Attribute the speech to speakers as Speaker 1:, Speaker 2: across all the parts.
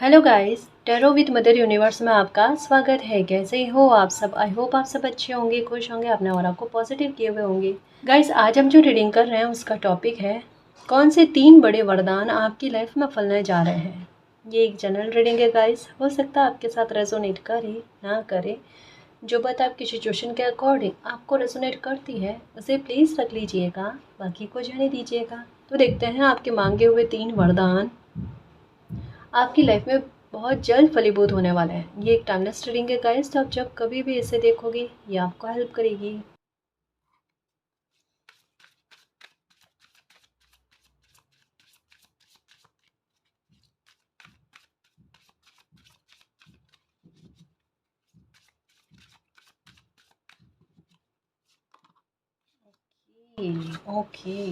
Speaker 1: Hello guys, tarot with mother universe में आपका स्वागत है। कैसे हो आप सब? आई होप आप सब अच्छे होंगे, खुश होंगे, अपने और आपको पॉजिटिव किए हुए होंगे। गाइस, आज हम जो रीडिंग कर रहे हैं उसका टॉपिक है कौन से 3 बड़े वरदान आपकी लाइफ में फलने जा रहे हैं। ये एक जनरल रीडिंग है गाइस, हो सकता है आपके साथ रेजोनेट करे ना करे। जो बात आपकी सिचुएशन के अकॉर्डिंग आपको रेजोनेट करती है उसे प्लीज़ रख लीजिएगा, बाकी को जाने दीजिएगा। तो देखते हैं आपके मांगे हुए 3 वरदान आपकी लाइफ में बहुत जल्द फलीभूत होने वाला है। ये एक टाइमलेस रीडिंग है गाइस, तो आप जब कभी भी इसे देखोगे ये आपको हेल्प करेगी। ओके,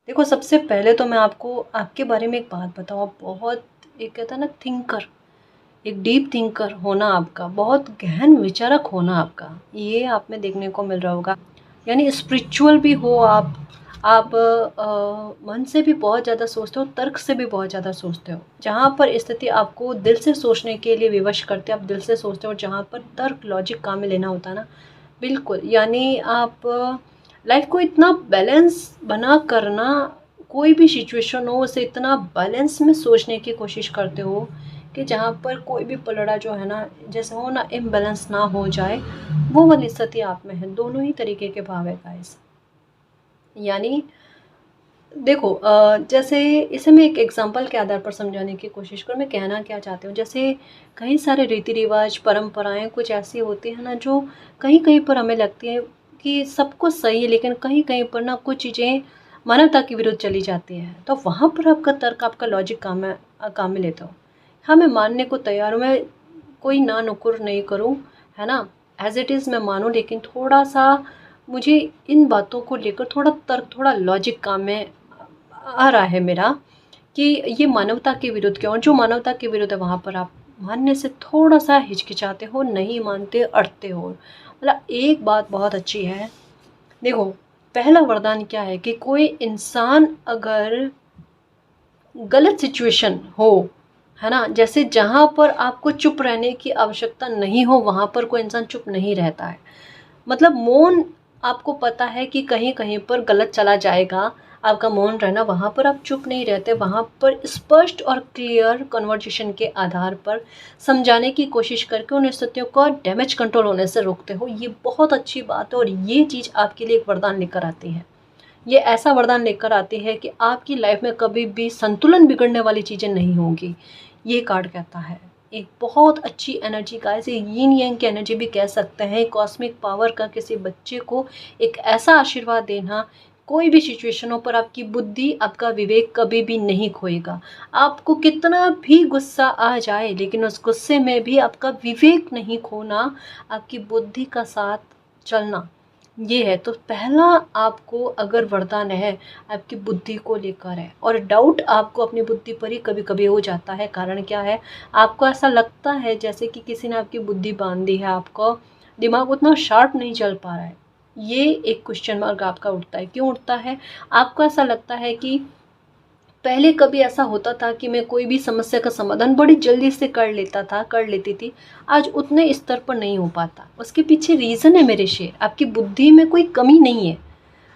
Speaker 1: देखो सबसे पहले तो मैं आपको आपके बारे में एक बात बताऊँ। आप बहुत एक कहता है ना थिंकर, एक डीप थिंकर होना आपका, बहुत गहन विचारक होना आपका, ये आप में देखने को मिल रहा होगा। यानी स्पिरिचुअल भी हो आप मन से भी बहुत ज़्यादा सोचते हो, तर्क से भी बहुत ज़्यादा सोचते हो। जहाँ पर स्थिति आपको दिल से सोचने के लिए विवश करते हो, आप दिल से सोचते हो। जहाँ पर तर्क लॉजिक काम में लेना होता है ना, बिल्कुल, यानी आप लाइफ को इतना बैलेंस बना करना, कोई भी सिचुएशन हो उसे इतना बैलेंस में सोचने की कोशिश करते हो कि जहाँ पर कोई भी पलड़ा जो है ना, जैसे हो ना, इम्बैलेंस ना हो जाए, वो वाली स्थिति आप में है। दोनों ही तरीके के भाव है गाइस। यानी देखो जैसे इसे मैं एक एग्जांपल के आधार पर समझाने की कोशिश करूँ। मैं कहना क्या चाहती हूँ, जैसे कई सारे रीति रिवाज परंपराएं कुछ ऐसी होती हैं ना, जो कहीं कहीं पर हमें लगती है कि सब कुछ सही है, लेकिन कहीं कहीं पर ना कुछ चीज़ें मानवता के विरुद्ध चली जाती हैं। तो वहाँ पर आपका तर्क, आपका लॉजिक काम में लेता हूँ। हाँ, मैं मानने को तैयार हूँ, मैं कोई ना नुकुर नहीं करूँ, है ना। एज इट इज़ मैं मानूँ, लेकिन थोड़ा सा मुझे इन बातों को लेकर थोड़ा तर्क, थोड़ा लॉजिक काम में आ रहा है मेरा, कि ये मानवता के विरुद्ध क्यों। और जो मानवता के विरुद्ध है वहाँ पर आप मानने से थोड़ा सा हिचकिचाते हो, नहीं मानते, अड़ते हो। मतलब एक बात बहुत अच्छी है, देखो पहला वरदान क्या है कि कोई इंसान अगर गलत सिचुएशन हो, है ना, जैसे जहाँ पर आपको चुप रहने की आवश्यकता नहीं हो, वहाँ पर कोई इंसान चुप नहीं रहता है। मतलब मौन, आपको पता है कि कहीं कहीं पर गलत चला जाएगा, आपका मौन रहना, वहाँ पर आप चुप नहीं रहते, वहाँ पर स्पष्ट और क्लियर कन्वर्जेशन के आधार पर समझाने की कोशिश करके उन स्थितियों को डैमेज कंट्रोल होने से रोकते हो। ये बहुत अच्छी बात है, और ये चीज़ आपके लिए एक वरदान लेकर आती है। ये ऐसा वरदान लेकर आती है कि आपकी लाइफ में कभी भी संतुलन बिगड़ने वाली चीज़ें नहीं होंगी। ये कार्ड कहता है एक बहुत अच्छी एनर्जी का, ऐसे यीन यांग की एनर्जी भी कह सकते हैं, कॉस्मिक पावर का किसी बच्चे को एक ऐसा आशीर्वाद देना। कोई भी सिचुएशनों पर आपकी बुद्धि, आपका विवेक कभी भी नहीं खोएगा। आपको कितना भी गुस्सा आ जाए, लेकिन उस गुस्से में भी आपका विवेक नहीं खोना, आपकी बुद्धि का साथ चलना, ये है। तो पहला आपको अगर वरदान है, आपकी बुद्धि को लेकर है, और डाउट आपको अपनी बुद्धि पर ही कभी कभी हो जाता है। कारण क्या है, आपको ऐसा लगता है जैसे कि किसी ने आपकी बुद्धि बांध दी है, आपको दिमाग उतना शार्प नहीं चल पा रहा है। ये एक क्वेश्चन मार्क आपका उठता है। क्यों उठता है? आपको ऐसा लगता है कि पहले कभी ऐसा होता था कि मैं कोई भी समस्या का समाधान बड़ी जल्दी से कर लेती थी, आज उतने स्तर पर नहीं हो पाता। उसके पीछे रीज़न है मेरे शेर, आपकी बुद्धि में कोई कमी नहीं है।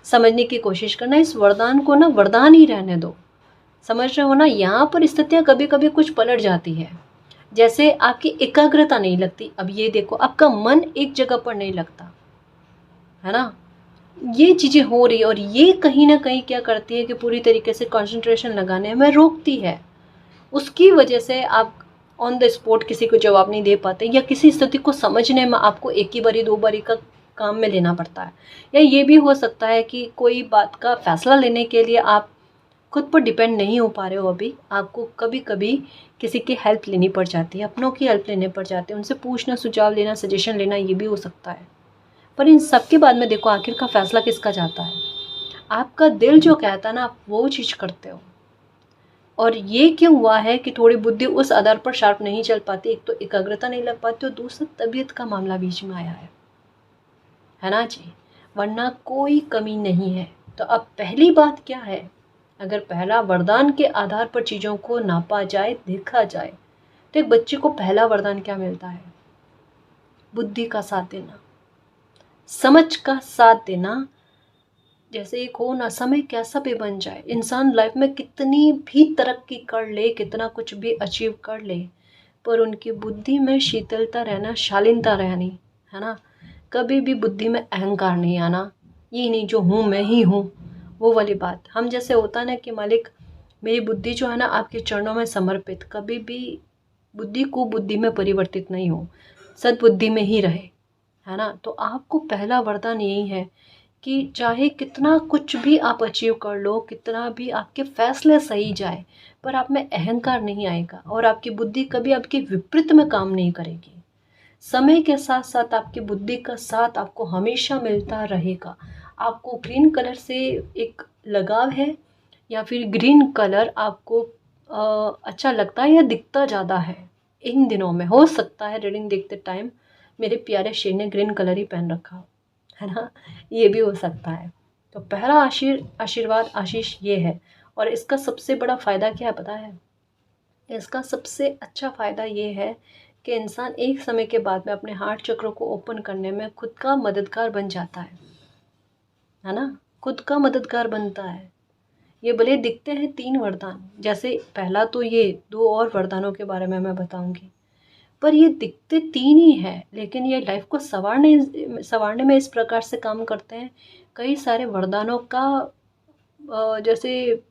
Speaker 1: समझने की कोशिश करना, इस वरदान को ना वरदान ही रहने दो। समझ रहे हो ना, यहाँ पर स्थितियाँ कभी कभी कुछ पलट जाती है। जैसे आपकी एकाग्रता नहीं लगती, अब ये देखो आपका मन एक जगह पर नहीं लगता, है ना। ये चीज़ें हो रही है, और ये कहीं ना कहीं क्या करती है कि पूरी तरीके से कंसंट्रेशन लगाने में रोकती है। उसकी वजह से आप ऑन द स्पॉट किसी को जवाब नहीं दे पाते, या किसी स्थिति को समझने में आपको एक ही बारी दो बारी का काम में लेना पड़ता है। या ये भी हो सकता है कि कोई बात का फैसला लेने के लिए आप खुद पर डिपेंड नहीं हो पा रहे हो। अभी आपको कभी कभी किसी की हेल्प लेनी पड़ जाती है, अपनों की हेल्प लेने पड़ जाती है, उनसे पूछना, सुझाव लेना, सजेशन लेना, ये भी हो सकता है। पर इन सब के बाद में देखो आखिर का फैसला किसका जाता है? आपका दिल जो कहता है ना, आप वो चीज़ करते हो। और ये क्यों हुआ है कि थोड़ी बुद्धि उस आधार पर शार्प नहीं चल पाती? एक तो एकाग्रता नहीं लग पाती, और दूसरा तबीयत का मामला बीच में आया है ना जी। वरना कोई कमी नहीं है। तो अब पहली बात क्या है, अगर पहला वरदान के आधार पर चीज़ों को नापा जाए, देखा जाए, तो एक बच्चे को पहला वरदान क्या मिलता है? बुद्धि का साथ देना, समझ का साथ देना। जैसे एक हो ना, समय कैसा भी बन जाए, इंसान लाइफ में कितनी भी तरक्की कर ले, कितना कुछ भी अचीव कर ले, पर उनकी बुद्धि में शीतलता रहना, शालीनता रहनी, है ना। कभी भी बुद्धि में अहंकार नहीं आना, ये नहीं जो हूँ मैं ही हूँ, वो वाली बात। हम जैसे होता ना कि मालिक मेरी बुद्धि जो है ना आपके चरणों में समर्पित, कभी भी बुद्धि को बुद्धि में परिवर्तित नहीं हो, सद्बुद्धि में ही रहे, है ना। तो आपको पहला वरदान यही है कि चाहे कितना कुछ भी आप अचीव कर लो, कितना भी आपके फैसले सही जाए, पर आप में अहंकार नहीं आएगा और आपकी बुद्धि कभी आपके विपरीत में काम नहीं करेगी। समय के साथ साथ आपकी बुद्धि का साथ आपको हमेशा मिलता रहेगा। आपको ग्रीन कलर से एक लगाव है, या फिर ग्रीन कलर आपको अच्छा लगता है या दिखता ज़्यादा है इन दिनों में। हो सकता है रीडिंग देखते टाइम मेरे प्यारे शेर ने ग्रीन कलर ही पहन रखा हो, है ना, ये भी हो सकता है। तो पहला आशीर्वाद आशीष ये है। और इसका सबसे बड़ा फ़ायदा क्या है पता है? इसका सबसे अच्छा फ़ायदा ये है कि इंसान एक समय के बाद में अपने हार्ट चक्र को ओपन करने में खुद का मददगार बन जाता है ना, खुद का मददगार बनता है। ये भले दिखते हैं 3 वरदान, जैसे पहला तो ये 2 और वरदानों के बारे में मैं बताऊंगी, पर ये दिखते 3 ही हैं, लेकिन ये लाइफ को संवारने में इस प्रकार से काम करते हैं। कई सारे वरदानों का जैसे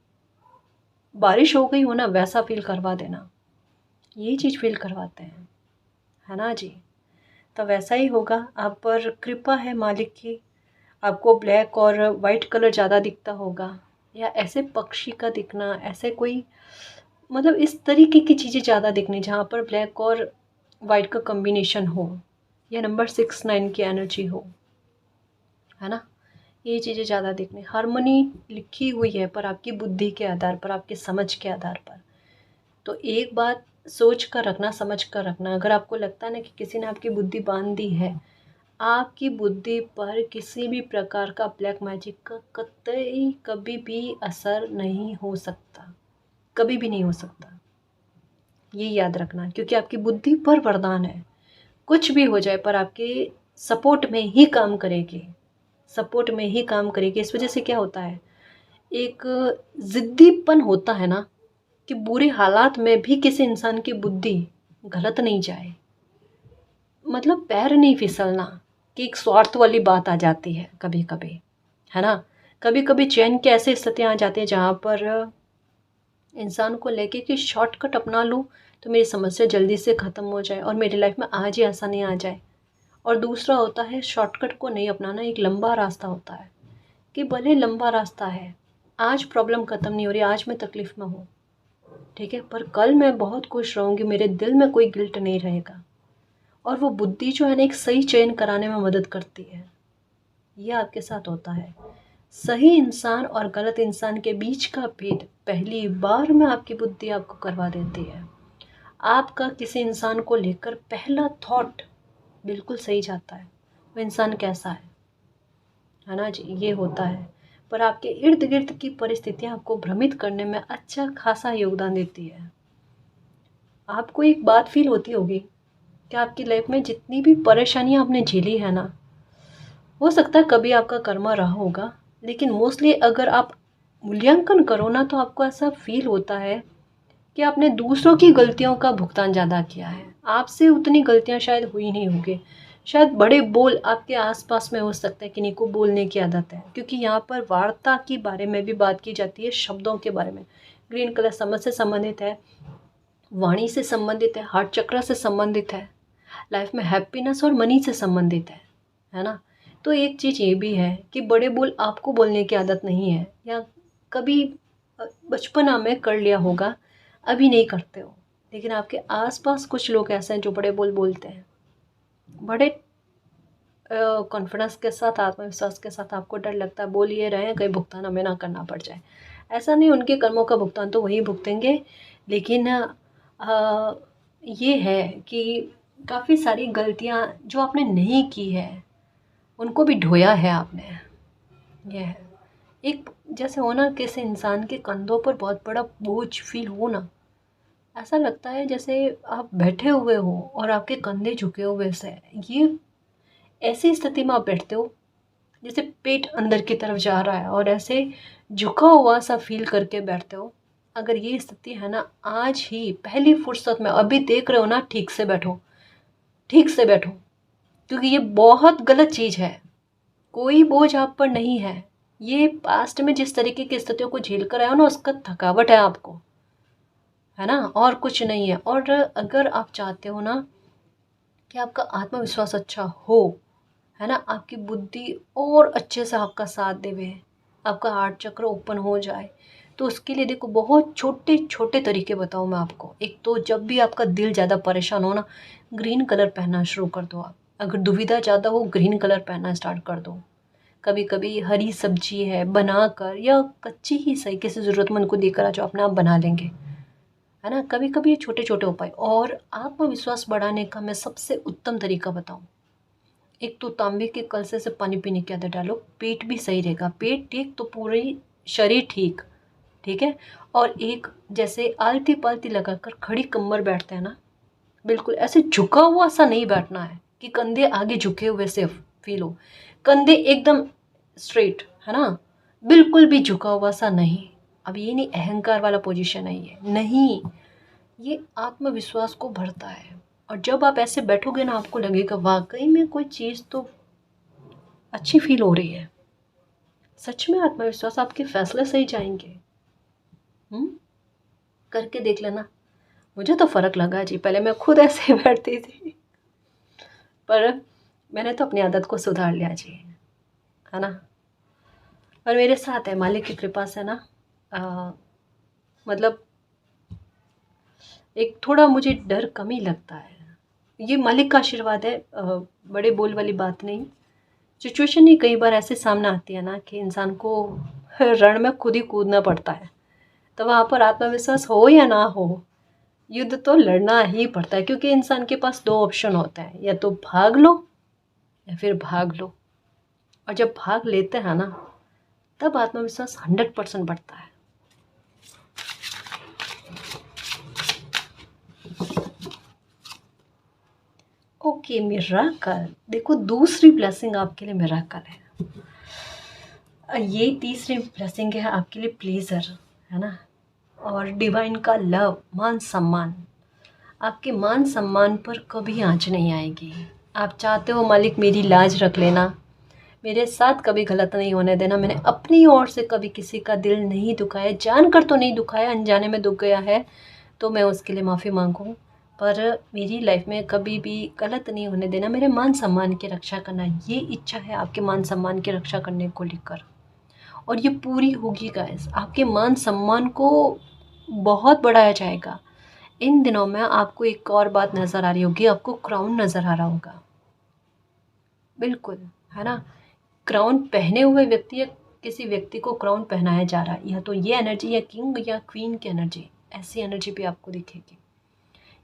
Speaker 1: बारिश हो गई हो ना, वैसा फील करवा देना, ये चीज़ फील करवाते हैं, है ना जी। तो वैसा ही होगा, आप पर कृपा है मालिक की। आपको ब्लैक और वाइट कलर ज़्यादा दिखता होगा, या ऐसे पक्षी का दिखना, ऐसे कोई मतलब इस तरीके की चीज़ें ज़्यादा दिखनी जहाँ पर ब्लैक और वाइट का कॉम्बिनेशन हो, या नंबर 6 9 की एनर्जी हो, है ना। ये चीज़ें ज़्यादा दिखनी। हारमोनी लिखी हुई है पर आपकी बुद्धि के आधार पर, आपकी समझ के आधार पर। तो एक बात सोच कर रखना, समझ कर रखना, अगर आपको लगता है ना कि किसी ने आपकी बुद्धि बांध दी है, आपकी बुद्धि पर किसी भी प्रकार का ब्लैक मैजिक का कतई कभी भी असर नहीं हो सकता, कभी भी नहीं हो सकता। ये याद रखना, क्योंकि आपकी बुद्धि पर वरदान है। कुछ भी हो जाए पर आपके सपोर्ट में ही काम करेगी, सपोर्ट में ही काम करेगी। इस वजह से क्या होता है, एक ज़िद्दीपन होता है ना, कि बुरे हालात में भी किसी इंसान की बुद्धि गलत नहीं जाए, मतलब पैर नहीं फिसलना, कि एक स्वार्थ वाली बात आ जाती है कभी कभी, है ना। कभी कभी चैन की ऐसी स्थितियाँ आ जाती है जहाँ पर इंसान को लेके कि शॉर्टकट अपना लूँ तो मेरी समस्या जल्दी से ख़त्म हो जाए और मेरी लाइफ में आज ही आसानी आ जाए। और दूसरा होता है शॉर्टकट को नहीं अपनाना, एक लंबा रास्ता होता है कि भले लंबा रास्ता है, आज प्रॉब्लम ख़त्म नहीं हो रही, आज मैं तकलीफ़ में हूँ, ठीक है, पर कल मैं बहुत खुश रहूँगी, मेरे दिल में कोई गिल्ट नहीं रहेगा। और वो बुद्धि जो है ना एक सही चयन कराने में मदद करती है। ये आपके साथ होता है। सही इंसान और गलत इंसान के बीच का भेद पहली बार में आपकी बुद्धि आपको करवा देती है। आपका किसी इंसान को लेकर पहला थॉट बिल्कुल सही जाता है, वो इंसान कैसा है ना जी, ये होता है। पर आपके इर्द गिर्द की परिस्थितियाँ आपको भ्रमित करने में अच्छा खासा योगदान देती है। आपको एक बात फील होती होगी कि आपकी लाइफ में जितनी भी परेशानियाँ आपने झेली है ना, हो सकता है कभी आपका कर्मा रहा होगा, लेकिन मोस्टली अगर आप मूल्यांकन करो ना, तो आपको ऐसा फील होता है कि आपने दूसरों की गलतियों का भुगतान ज़्यादा किया है, आपसे उतनी गलतियाँ शायद हुई नहीं होंगी। शायद बड़े बोल आपके आसपास में हो सकते हैं, किन्हीं को बोलने की आदत है, क्योंकि यहाँ पर वार्ता के बारे में भी बात की जाती है, शब्दों के बारे में। ग्रीन कलर समझ से संबंधित है, वाणी से संबंधित है, हार्ट चक्र से संबंधित है, लाइफ में हैप्पीनेस और मनी से संबंधित है ना। तो एक चीज़ ये भी है कि बड़े बोल आपको बोलने की आदत नहीं है, या कभी बचपना में कर लिया होगा, अभी नहीं करते हो, लेकिन आपके आसपास कुछ लोग ऐसे हैं जो बड़े बोल बोलते हैं, बड़े कॉन्फिडेंस के साथ, आत्मविश्वास के साथ। आपको डर लगता है बोल ये रहे हैं कहीं भुगतान हमें ना करना पड़ जाए। ऐसा नहीं, उनके कर्मों का भुगतान तो वही भुगतेंगे, लेकिन ये है कि काफ़ी सारी गलतियाँ जो आपने नहीं की है उनको भी ढोया है आपने। ये है एक जैसे हो ना, किसी इंसान के कंधों पर बहुत बड़ा बोझ फील हो ना, ऐसा लगता है जैसे आप बैठे हुए हो और आपके कंधे झुके हुए से हैं। ये ऐसी स्थिति में आप बैठते हो जैसे पेट अंदर की तरफ जा रहा है और ऐसे झुका हुआ सा फील करके बैठते हो। अगर ये स्थिति है ना, आज ही पहली फुर्सत में अभी देख रहे हो ना, ठीक से बैठो, ठीक से बैठो, क्योंकि ये बहुत गलत चीज़ है। कोई बोझ आप पर नहीं है। ये पास्ट में जिस तरीके की स्थितियों को झेल कर आए हो ना, उसका थकावट है आपको, है ना, और कुछ नहीं है। और अगर आप चाहते हो ना कि आपका आत्मविश्वास अच्छा हो, है ना, आपकी बुद्धि और अच्छे से आपका साथ देवे, आपका हार्ट चक्र ओपन हो जाए, तो उसके लिए देखो बहुत छोटे छोटे तरीके बताऊँ मैं आपको। एक तो जब भी आपका दिल ज़्यादा परेशान हो ना, ग्रीन कलर पहनना शुरू कर दो आप। अगर दुविधा ज़्यादा हो, ग्रीन कलर पहनना स्टार्ट कर दो। कभी कभी हरी सब्जी है बना कर, या कच्ची ही सही, किसी ज़रूरतमंद को देकर आ जाओ, अपने आप बना लेंगे, है ना। कभी कभी ये छोटे छोटे उपाय। और आत्मविश्वास बढ़ाने का मैं सबसे उत्तम तरीका बताऊँ, एक तो तांबे के कलसे से पानी पीने की आदत डालो, पेट भी सही रहेगा। पेट ठीक तो पूरी शरीर ठीक, ठीक है। और एक जैसे आलती पालती लगाकर खड़ी कमर बैठते हैं ना, बिल्कुल ऐसे झुका हुआ सा नहीं बैठना है कि कंधे आगे झुके हुए से फील हो। कंधे एकदम स्ट्रेट, है ना, बिल्कुल भी झुका हुआ सा नहीं। अब ये नहीं अहंकार वाला पोजीशन है, ये नहीं, ये आत्मविश्वास को भरता है। और जब आप ऐसे बैठोगे ना, आपको लगेगा वाकई में कोई चीज़ तो अच्छी फील हो रही है। सच में आत्मविश्वास, आपके फैसले सही जाएंगे। हम्म, करके देख लेना। मुझे तो फ़र्क लगा जी, पहले मैं खुद ऐसे ही बैठती थी, पर मैंने तो अपनी आदत को सुधार लिया जी, है ना। और मेरे साथ है, मालिक की कृपा से ना, मतलब एक थोड़ा मुझे डर कम ही लगता है। ये मालिक का आशीर्वाद है, बड़े बोल वाली बात नहीं। सिचुएशन ही कई बार ऐसे सामने आती है ना कि इंसान को रण में खुद ही कूदना पड़ता है। तो वहाँ पर आत्मविश्वास हो या ना हो, युद्ध तो लड़ना ही पड़ता है, क्योंकि इंसान के पास दो ऑप्शन होते हैं, या तो भाग लो या फिर भाग लो। और जब भाग लेते हैं ना, तब आत्मविश्वास 100% बढ़ता है। ओके, मिराकल, देखो दूसरी ब्लेसिंग आपके लिए मिराकल है। ये तीसरी ब्लेसिंग है आपके लिए प्लेजर, है ना। और डिवाइन का लव, मान सम्मान। आपके मान सम्मान पर कभी आँच नहीं आएगी। आप चाहते हो मालिक मेरी लाज रख लेना, मेरे साथ कभी गलत नहीं होने देना, मैंने अपनी ओर से कभी किसी का दिल नहीं दुखाया, जानकर तो नहीं दुखाया, अनजाने में दुख गया है तो मैं उसके लिए माफ़ी मांगूँ, पर मेरी लाइफ में कभी भी गलत नहीं होने देना, मेरे मान सम्मान की रक्षा करना, ये इच्छा है आपके मान सम्मान की रक्षा करने को लेकर। और ये पूरी होगी गाइस। आपके मान सम्मान को बहुत बढ़ाया जाएगा। इन दिनों में आपको एक और बात नज़र आ रही होगी, आपको क्राउन नज़र आ रहा होगा, बिल्कुल, है ना। क्राउन पहने हुए व्यक्ति या किसी व्यक्ति को क्राउन पहनाया जा रहा है, या तो ये एनर्जी या किंग या क्वीन की एनर्जी, ऐसी एनर्जी भी आपको दिखेगी।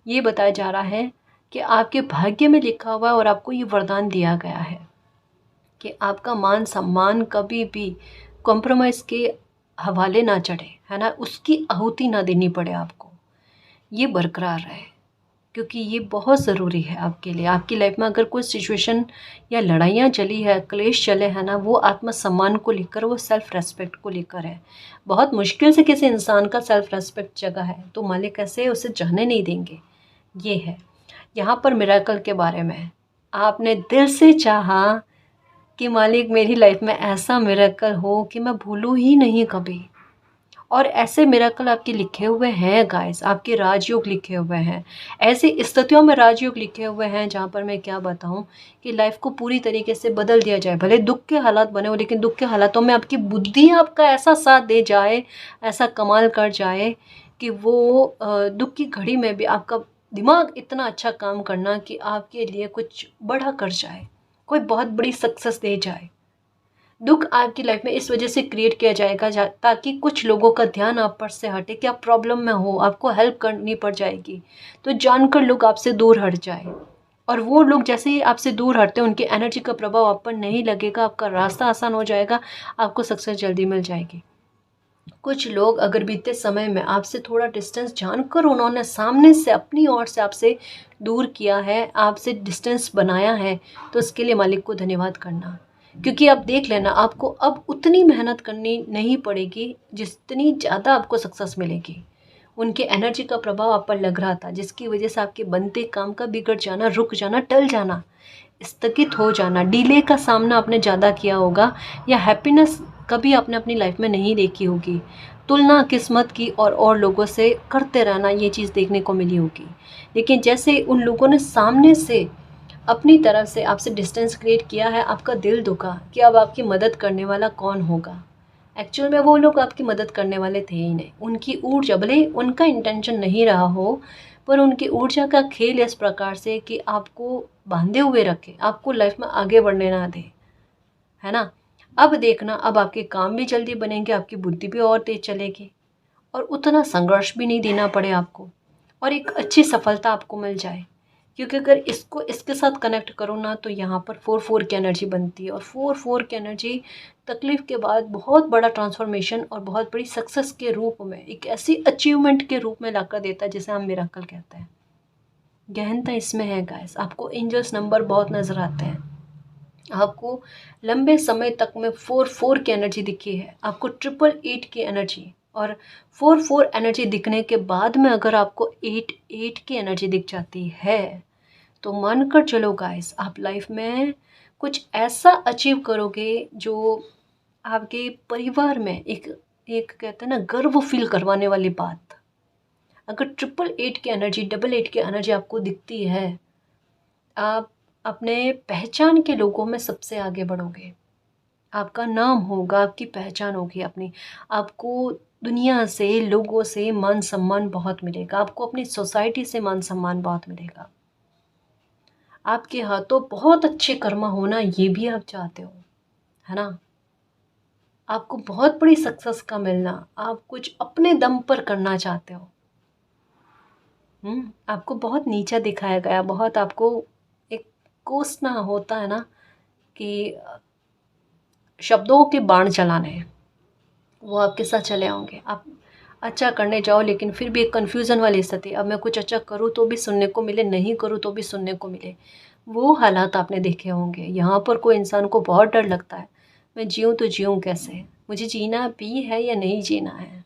Speaker 1: ये बताया जा रहा है कि आपके भाग्य में लिखा हुआ है और आपको ये वरदान दिया गया है कि आपका मान सम्मान कभी भी कॉम्प्रोमाइज़ के हवाले ना चढ़े, है ना, उसकी आहुति ना देनी पड़े आपको, ये बरकरार रहे, क्योंकि ये बहुत ज़रूरी है आपके लिए। आपकी लाइफ में अगर कोई सिचुएशन या लड़ाइयाँ चली है, क्लेश चले हैं ना, वो आत्मसम्मान को लेकर, वो सेल्फ रेस्पेक्ट को लेकर है। बहुत मुश्किल से किसी इंसान का सेल्फ रेस्पेक्ट जगह है, तो मालिक ऐसे उसे जाने नहीं देंगे। ये है यहाँ पर मिरेकल के बारे में। आपने दिल से चाहा कि मालिक मेरी लाइफ में ऐसा मिरेकल हो कि मैं भूलूं ही नहीं कभी। और ऐसे मिरेकल आपके लिखे हुए हैं गाइस, आपके राजयोग लिखे हुए हैं। ऐसी स्थितियों में राजयोग लिखे हुए हैं जहाँ पर मैं क्या बताऊँ कि लाइफ को पूरी तरीके से बदल दिया जाए। भले दुख के हालात बने हो, लेकिन दुख के हालातों में आपकी बुद्धि आपका ऐसा साथ दे जाए, ऐसा कमाल कर जाए कि वो दुख की घड़ी में भी आपका दिमाग इतना अच्छा काम करना कि आपके लिए कुछ बड़ा कर जाए, कोई बहुत बड़ी सक्सेस दे जाए। दुख आपकी लाइफ में इस वजह से क्रिएट किया जाएगा ताकि कुछ लोगों का ध्यान आप पर से हटे कि आप प्रॉब्लम में हो, आपको हेल्प करनी पड़ जाएगी, तो जानकर लोग आपसे दूर हट जाए। और वो लोग जैसे ही आपसे दूर हटते हैं, उनकी एनर्जी का प्रभाव आप पर नहीं लगेगा, आपका रास्ता आसान हो जाएगा, आपको सक्सेस जल्दी मिल जाएगी। कुछ लोग अगर बीते समय में आपसे थोड़ा डिस्टेंस जानकर उन्होंने सामने से अपनी ओर से आपसे दूर किया है, आपसे डिस्टेंस बनाया है, तो उसके लिए मालिक को धन्यवाद करना। क्योंकि आप देख लेना, आपको अब उतनी मेहनत करनी नहीं पड़ेगी जितनी ज़्यादा आपको सक्सेस मिलेगी। उनके एनर्जी का प्रभाव आप पर लग रहा था, जिसकी वजह से आपके बनते काम का बिगड़ जाना, रुक जाना, टल जाना, स्थगित हो जाना, डिले का सामना आपने ज़्यादा किया होगा, या हैप्पीनेस कभी आपने अपनी लाइफ में नहीं देखी होगी। तुलना किस्मत की और लोगों से करते रहना, ये चीज़ देखने को मिली होगी। लेकिन जैसे उन लोगों ने सामने से अपनी तरफ से आपसे डिस्टेंस क्रिएट किया है, आपका दिल दुखा कि अब आपकी मदद करने वाला कौन होगा। एक्चुअल में वो लोग आपकी मदद करने वाले थे ही नहीं। उनकी ऊर्जा, भले ही उनका इंटेंशन नहीं रहा हो, पर उनकी ऊर्जा का खेल इस प्रकार से कि आपको बांधे हुए रखे, आपको लाइफ में आगे बढ़ने ना दे, है ना। अब देखना, अब आपके काम भी जल्दी बनेंगे, आपकी बुद्धि भी और तेज चलेगी, और उतना संघर्ष भी नहीं देना पड़े आपको, और एक अच्छी सफलता आपको मिल जाए। क्योंकि अगर इसको इसके साथ कनेक्ट करो ना, तो यहाँ पर 4-4 की एनर्जी बनती है, और 4-4 की एनर्जी तकलीफ के बाद बहुत बड़ा ट्रांसफॉर्मेशन और बहुत बड़ी सक्सेस के रूप में, एक ऐसी अचीवमेंट के रूप में लाकर देता है जिसे हम मिराकल कहते हैं। गहनता इसमें है गाइस। आपको एंजल्स नंबर बहुत नज़र आते हैं, आपको लंबे समय तक में 4-4 की एनर्जी दिखी है, आपको 888 की एनर्जी, और 4-4 एनर्जी दिखने के बाद में अगर आपको 8-8 की एनर्जी दिख जाती है, तो मानकर चलो गाइस, आप लाइफ में कुछ ऐसा अचीव करोगे जो आपके परिवार में एक एक कहते हैं ना, गर्व फील करवाने वाली बात। अगर 888 की एनर्जी, 88 की एनर्जी आपको दिखती है, आप अपने पहचान के लोगों में सबसे आगे बढ़ोगे। आपका नाम होगा, आपकी पहचान होगी अपनी। आपको दुनिया से, लोगों से मान सम्मान बहुत मिलेगा, आपको अपनी सोसाइटी से मान सम्मान बहुत मिलेगा। आपके हाथों बहुत अच्छे कर्म होना, ये भी आप चाहते हो, है ना। आपको बहुत बड़ी सक्सेस का मिलना, आप कुछ अपने दम पर करना चाहते हो। आपको बहुत नीचा दिखाया गया, बहुत आपको एक कोसना होता है ना, कि शब्दों के बाण चलाने हैं, वो आपके साथ चले होंगे। आप अच्छा करने जाओ, लेकिन फिर भी एक कन्फ्यूज़न वाली स्थिति, अब मैं कुछ अच्छा करूँ तो भी सुनने को मिले, नहीं करूँ तो भी सुनने को मिले। वो हालात आपने देखे होंगे। यहाँ पर कोई इंसान को बहुत डर लगता है, मैं जीऊँ तो जीऊँ कैसे, मुझे जीना भी है या नहीं जीना है।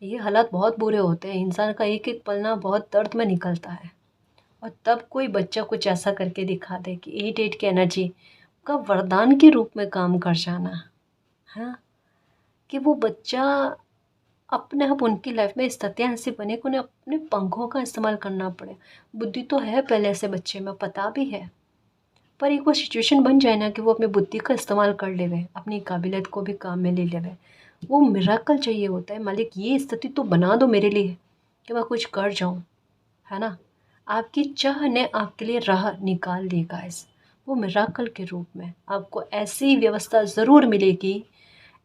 Speaker 1: ये हालात बहुत बुरे होते हैं, इंसान का एक एक पलना बहुत दर्द में निकलता है। और तब कोई बच्चा कुछ ऐसा करके दिखा दे कि 8-8 की एनर्जी का वरदान के रूप में काम कर जाना, हाँ, कि वो बच्चा अपने आप, उनकी लाइफ में स्थितियाँ ऐसी बने कि उन्हें अपने पंखों का इस्तेमाल करना पड़े। बुद्धि तो है पहले से बच्चे में, पता भी है, पर एक वो सिचुएशन बन जाए ना कि वो अपनी बुद्धि का इस्तेमाल कर लेवे, अपनी काबिलियत को भी काम में ले लेवे, वो मिराकल चाहिए होता है। मालिक, ये स्थिति तो बना दो मेरे लिए कि मैं कुछ कर जाऊँ, है ना। आपकी चाह ने आपके लिए राह निकाल दी गाइस, वो मिराकल के रूप में आपको ऐसी व्यवस्था ज़रूर मिलेगी,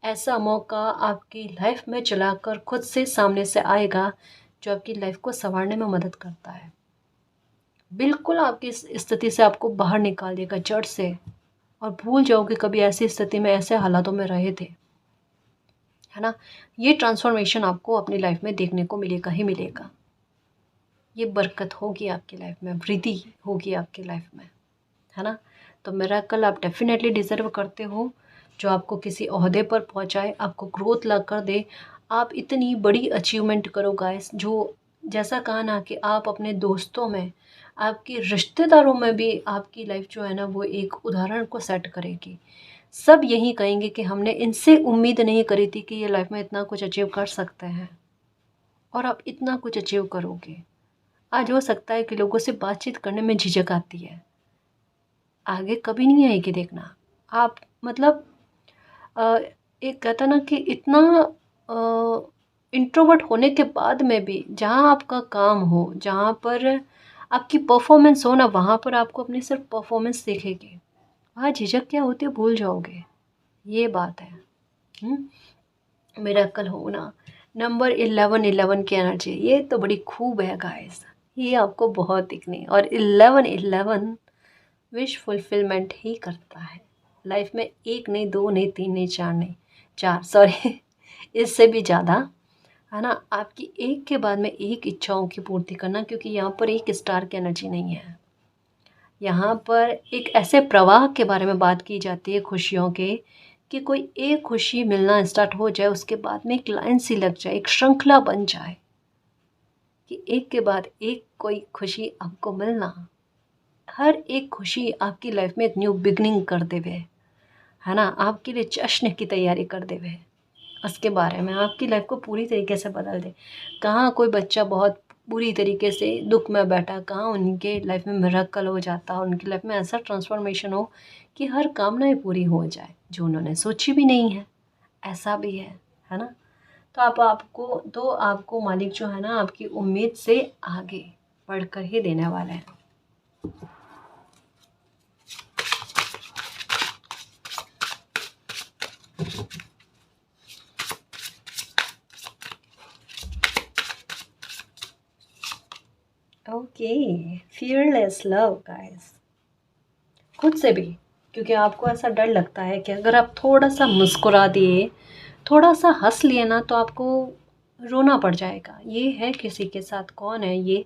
Speaker 1: ऐसा मौका आपकी लाइफ में चलाकर खुद से सामने से आएगा, जो आपकी लाइफ को संवारने में मदद करता है। बिल्कुल आपकी इस स्थिति से आपको बाहर निकाल देगा जड़ से, और भूल जाओगे कभी ऐसी स्थिति में, ऐसे हालातों में रहे थे, है ना। ये ट्रांसफॉर्मेशन आपको अपनी लाइफ में देखने को मिलेगा ही मिलेगा। ये बरकत होगी आपकी लाइफ में, वृद्धि होगी आपकी लाइफ में, है ना। तो मिरेकल आप डेफिनेटली डिज़र्व करते हो, जो आपको किसी ओहदे पर पहुंचाए, आपको ग्रोथ ला कर दे, आप इतनी बड़ी अचीवमेंट करो गाइस। जो जैसा कहा ना कि आप अपने दोस्तों में, आपके रिश्तेदारों में भी आपकी लाइफ जो है ना, वो एक उदाहरण को सेट करेगी। सब यही कहेंगे कि हमने इनसे उम्मीद नहीं करी थी कि ये लाइफ में इतना कुछ अचीव कर सकते हैं, और आप इतना कुछ अचीव करोगे। आज हो सकता है कि लोगों से बातचीत करने में झिझक आती है, आगे कभी नहीं आएगी देखना। आप मतलब एक कहता ना कि इतना इंट्रोवर्ट होने के बाद में भी, जहाँ आपका काम हो, जहाँ पर आपकी परफॉर्मेंस हो ना, वहाँ पर आपको अपनी सिर्फ परफॉर्मेंस दिखेगी। वहाँ झिझक क्या होती है भूल जाओगे, ये बात है। मिरेकल होना। नंबर 11-11 की एनर्जी, ये तो बड़ी खूब है गाइस, ये आपको बहुत दिखनी। और 11-11 विश फुलफिलमेंट ही करता है लाइफ में। एक नहीं, दो नहीं, तीन नहीं, चार नहीं, चार सॉरी इससे भी ज़्यादा, है ना, आपकी एक के बाद में एक इच्छाओं की पूर्ति करना, क्योंकि यहाँ पर एक स्टार की एनर्जी नहीं है। यहाँ पर एक ऐसे प्रवाह के बारे में बात की जाती है खुशियों के, कि कोई एक खुशी मिलना स्टार्ट हो जाए, उसके बाद में एक लाइन सी लग जाए, एक श्रृंखला बन जाए, कि एक के बाद एक कोई खुशी आपको मिलना। हर एक खुशी आपकी लाइफ में एक न्यू बिगनिंग कर देवे, है ना, आपके लिए जश्न की तैयारी कर देवे, उसके बारे में आपकी लाइफ को पूरी तरीके से बदल दे। कहाँ कोई बच्चा बहुत बुरी तरीके से दुख में बैठा, कहाँ उनके लाइफ में मिरेकल हो जाता, उनकी लाइफ में ऐसा ट्रांसफॉर्मेशन हो कि हर कामनाएं पूरी हो जाए जो उन्होंने सोची भी नहीं है, ऐसा भी है ना। तो आपको मालिक जो है ना, आपकी उम्मीद से आगे बढ़कर ही देने वाला है। ओके, फियरलेस लव गाइस, खुद से भी, क्योंकि आपको ऐसा डर लगता है कि अगर आप थोड़ा सा मुस्कुरा दिए, थोड़ा सा हंस लिए ना, तो आपको रोना पड़ जाएगा। ये है किसी के साथ, कौन है ये,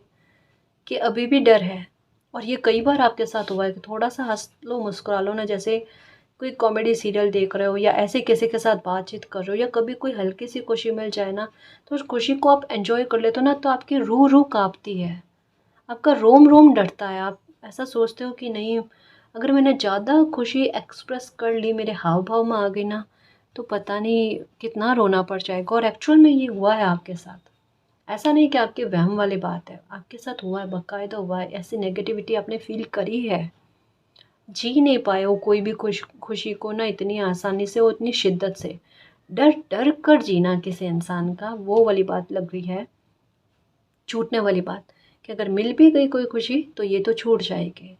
Speaker 1: कि अभी भी डर है। और ये कई बार आपके साथ हुआ है कि थोड़ा सा हंस लो, मुस्कुरा लो ना, जैसे कोई कॉमेडी सीरियल देख रहे हो, या ऐसे किसी के साथ बातचीत कर रहे हो, या कभी कोई हल्की सी खुशी मिल जाए ना, तो उस खुशी को आप एंजॉय कर लेते हो ना, तो आपकी रूह रूह कांपती है, आपका रोम रोम डरता है। आप ऐसा सोचते हो कि नहीं, अगर मैंने ज़्यादा खुशी एक्सप्रेस कर ली, मेरे हाव भाव में आ गई ना, तो पता नहीं कितना रोना पड़ जाएगा। और एक्चुअल में ये हुआ है आपके साथ, ऐसा नहीं कि आपके वहम वाली बात है, आपके साथ हुआ है, बाकायदा हुआ है। ऐसी नेगेटिविटी आपने फील करी है, जी नहीं पाए हो कोई भी खुशी को ना इतनी आसानी से और इतनी शिद्दत से, डर डर कर जीना किसी इंसान का, वो वाली बात लग रही है, छूटने वाली बात, कि अगर मिल भी गई कोई खुशी तो ये तो छूट जाएगी,